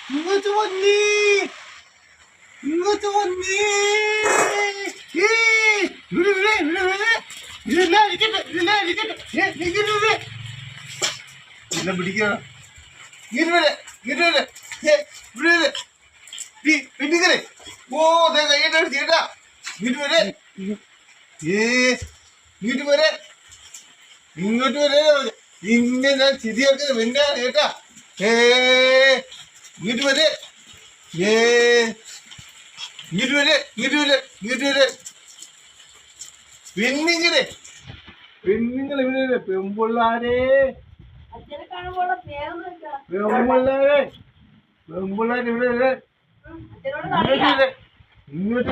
ഇങ്ങോട്ട് വന്നീ ഇങ്ങോട്ട് വന്നീ പിടിക്കണം പിടിക്കണേ ഓ കൈയ്യേട്ടാ ചേട്ടാ ഇങ്ങോട്ട് വരെ ഇങ്ങോട്ട് വരെ ഇങ്ങോട്ട് വരെ ഇന്നെ ഞാൻ ശരിയാക്കുന്നത് വെന്താ കേട്ടാ ഇങ്ങോട്ട് വരെ ഇങ്ങോട്ട് വരെ ഇങ്ങോട്ട് വരെ ഇങ്ങോട്ട് വരെ പെണ്ണിങ്ങളെ പെണ്ണുങ്ങൾ ഇവിടെ പെമ്പിള്ളാരെ പെമ്പിള്ളാരെ പെമ്പിള്ളാര് ഇവിടെ ഇങ്ങോട്ട്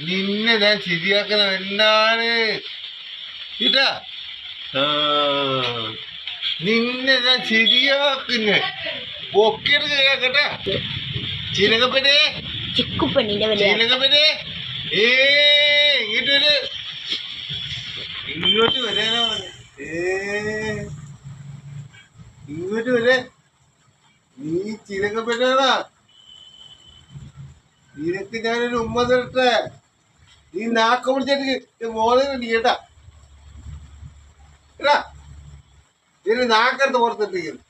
നിന്നെ ഞാൻ ശരിയാക്കണം എന്താണ് കേട്ടാ നിന്നെ ഞാൻ ശരിയാക്കുന്നേ പൊക്കിയെടുക്ക കേട്ടാ ചിലകപ്പനെ ചിലകപ്പനെ ഇങ്ങോട്ട് വരെ ഇങ്ങോട്ട് വരാനോ ഇങ്ങോട്ട് വരെ നീ ചിലകപ്പെട്ടാ നിനക്ക് ഞാനൊരു ഉമ്മ തരട്ടെ നീ നാക്ക പിടിച്ചിട്ട് മോനെ കേട്ടാ കേട്ടാ ഇതിന് നാക്കെടുത്ത് പുറത്തിട്ടിരിക്കുന്നു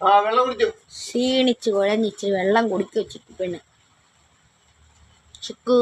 ആ വെള്ളം കുടിച്ചു ക്ഷീണിച്ച് കുഴഞ്ഞിച്ച് വെള്ളം കുടിക്കി വെച്ചിട്ട് പെണ്ണ് ചുക്കൂ